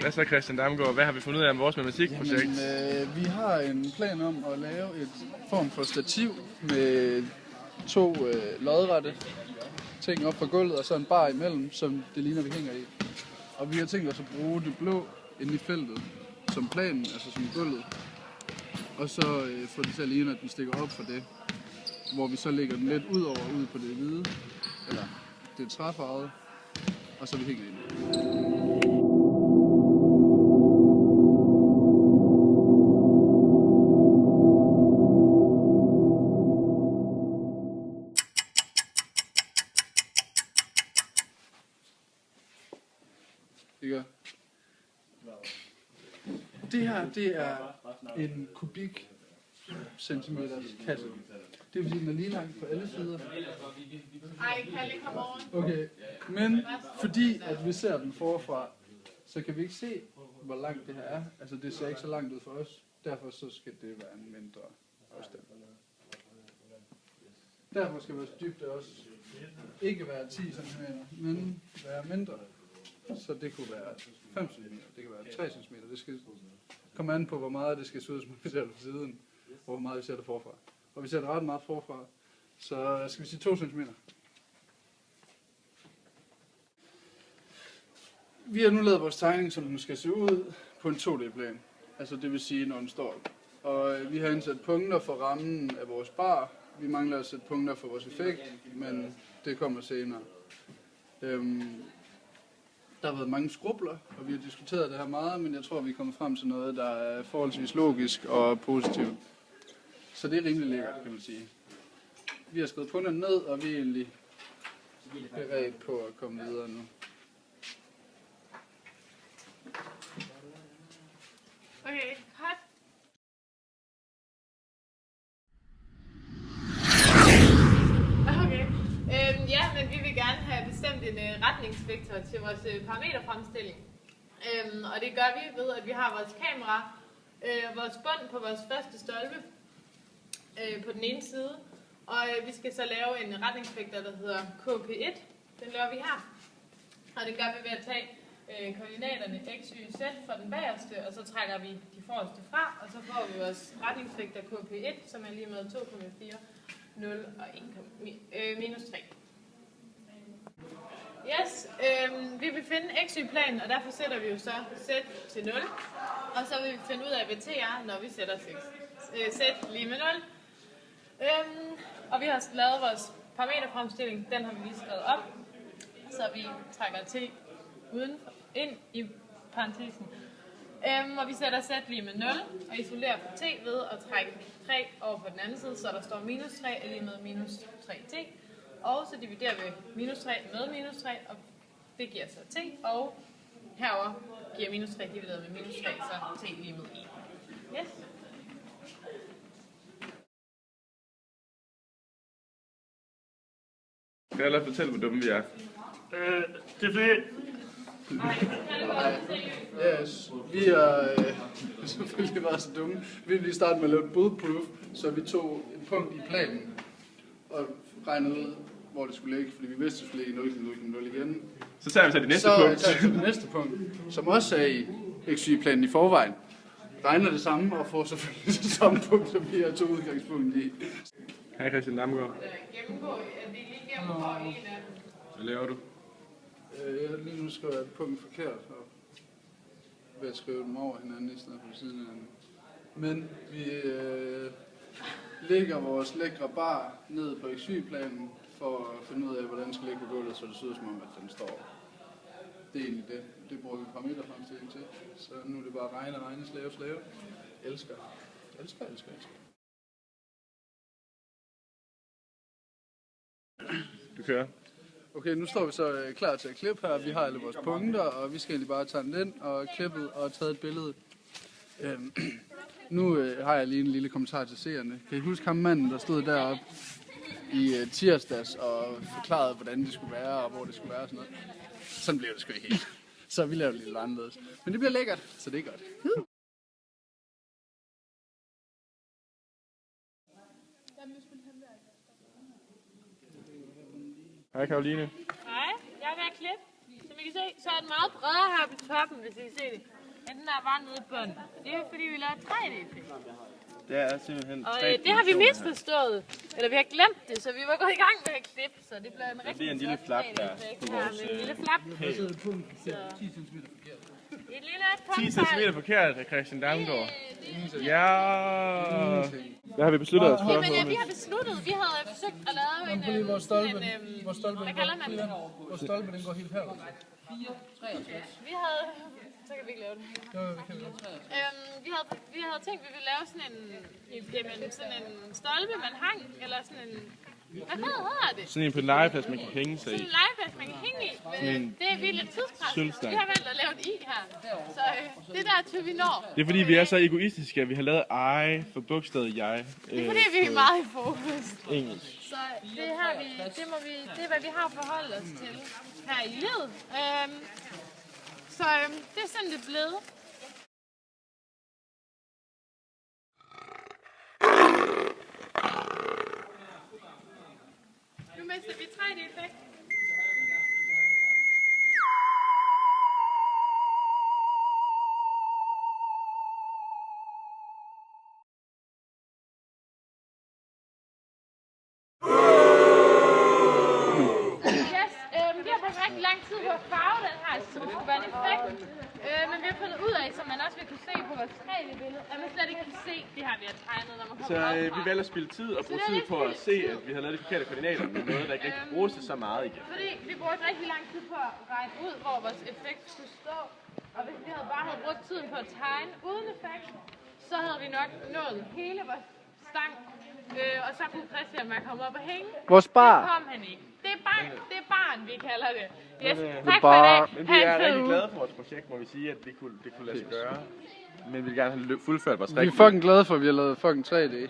Hvad så, Christian Damgaard? Hvad har vi fundet ud af om vores matematikprojekt? Vi har en plan om at lave et form for stativ med 2 lodrette ting op på gulvet og så en bar imellem, som det ligner, vi hænger i. Og vi har tænkt os at bruge det blå inde i feltet som planen, altså som gulvet. Og så få det til at ligne, at den stikker op for det, hvor vi så lægger den lidt ud på det hvide, eller det træfarvede, og så vi hænger i det. Det her, det er en kubik centimeters kasse. Det vil sige, at den er lige langt på alle sider. Ej, Kalle, kom over. Okay, men fordi at vi ser den forfra, så kan vi ikke se, hvor langt det her er. Altså, det ser ikke så langt ud for os. Derfor så skal det være en mindre afstand. Derfor skal vores dybde også ikke være 10 cm, men være mindre. Så det kunne være 5 cm, det kan være 3 cm. Det skal komme an på, hvor meget det skal se ud, som vi ser det på siden, og hvor meget vi ser det forfra. Og vi ser det ret meget forfra, så skal vi sige 2 cm. Vi har nu lavet vores tegning, som den skal se ud på en 2D-plan. Altså det vil sige, når den står. Og vi har indsat punkter for rammen af vores bar. Vi mangler at sætte punkter for vores effekt, men det kommer senere. Der har været mange skrubler, og vi har diskuteret det her meget, men jeg tror, vi er kommet frem til noget, der er forholdsvis logisk og positivt. Så det er rimelig lækkert, kan man sige. Vi har skrevet punkterne ned, og vi er egentlig beredt på at komme videre nu. Okay, cut. Okay. Ja, men vi vil gerne have bestemt en retningsvektor til vores parameterfremstilling. Og det gør vi ved, at vi har vores kamera, vores bånd på vores første stolpe på den ene side. Og vi skal så lave en retningsvektor, der hedder KP1. Den laver vi her. Og det gør vi ved at tage koordinaterne x, y, z fra den bagerste, og så trækker vi de forreste fra, og så får vi vores retningsvektor KP1, som er lige med 2,4, 0 og 1, minus 3. Yes, vi vil finde x-y-planen, og derfor sætter vi jo så z til 0, og så vil vi finde ud af, hvad t er, når vi sætter z lige med 0. Og vi har lavet vores parameterfremstilling, den har vi lige skrevet op, så vi trækker t ind i parentesen. Og vi sætter z lige med 0 og isolerer på t ved at trække 3 over på den anden side, så der står minus 3 er lige med minus 3t. Og så dividerer vi minus 3 med minus 3, og det giver så t. Og herover giver minus 3 divideret med minus 3, så t lige med 1. Yes. Kan jeg lade fortælle, hvor dumme vi er? Det er fordi... Yes, vi har selvfølgelig været så dumme. Vi vil lige starte med at lave et bulletproof, så vi tog et punkt i planen og regnede ud, hvor det skulle ligge, fordi vi vidste, at det skulle ligge 0,0 igen. Så tager vi så det næste punkt. Så tager vi det næste punkt, som også er i x-y-planen i forvejen. Regner det samme og får selvfølgelig det samme punkt, som vi har to udgangspunkt i. Hej Christian Damgaard. Gennemgå en af dem. Hvad laver du? Lige nu skriver jeg et punkt forkert, og ved at skrive dem over hinanden i stedet for siden af hinanden. Men vi lægger vores lækre bar ned på x-y-planen for at finde ud af, hvordan den skal ligge på gulvet, så det ser ud som om, at den står. Det er egentlig det. Det bruger vi parameterfremstilling til. Så nu er det bare regne, slave. Elsker. Du kører. Okay, nu står vi så klar til at klippe her. Vi har alle vores punkter, og vi skal egentlig bare tage den ind og klippe og tage et billede. Nu har jeg lige en lille kommentar til seerne. Kan I huske ham manden, der stod deroppe i tirsdags og forklarede, hvordan det skulle være og hvor det skulle være og sådan noget? Sådan blev det sgu ikke helt. Så vi laver det lidt anderledes. Men det bliver lækkert, så det er godt. Hej Karoline. Hej, jeg er ved at klippe. Som I kan se, så er den meget bredere her på toppen, hvis I kan se det. Men den er bare nede i bunden. Det er fordi, vi laver 3D-effekt. Det er simpelthen Og det har vi misforstået. Eller vi har glemt det, så vi var gået i gang med at klippe. Så det blev en rigtig en lille flap der på vores, en lille flap. Så. 10 cm forkert. Et lille 10 cm forkert af Christian Damgaard. Det Ja. Hvad har vi besluttet os for? Jamen, vi har besluttet, vi havde forsøgt at lave en... Prøv lige, vores stolpe, hvad kalder man det? vores stolpe, den går helt herud. Vi havde... Så kan vi ikke lave det. Jo, vi kan lave det. Vi havde tænkt, at vi ville lave sådan en stolpe, man hang, eller sådan en... Hvad hedder det? Sådan en på en legeplads, man kan hænge sig Sådan i. en legeplads, man kan hænge i. Men det er vi lidt tidspres. sølvstang. Vi har valgt at lave et i her. Så det er der til, vi når. Det er fordi, vi er så egoistiske, at vi har lavet I for bogstavet jeg. Det er fordi, vi er meget i fokus. Engelsk. Så det er, hvad vi har forholdt os til her i livet. Så det er sådan, det er blevet. Nu mister vi 3D-effekt. Vi har brugt rigtig lang tid på at farve den her, så det skulle være en effekt. Men vi har fundet ud af, som man også vil kunne se på vores 3D-billede, at man slet ikke kan se det her, vi har tegnet, når man kommer Så op. vi valgte at spille tid og bruge tid på at se, at vi havde lavet de forkerte koordinater, men noget, der ikke rigtig bruges til så meget igen. Fordi vi brugte rigtig lang tid på at regne ud, hvor vores effekt skulle stå. Og hvis vi havde brugt tiden på at tegne uden effekt, så havde vi nok nået hele vores stang. Og så kunne Christian bare komme op og hænge. Vores bar. Det kom han ikke. Det er barn, vi kalder det. Yes. Men, Tak for i dag. Men vi Ha' en er fed rigtig uge. glade for vores projekt, må vi sige, at det kunne lade sig gøre. Men vi vil gerne have fuldført vores Vi er fucking glade for, at vi har lavet fucking 3D.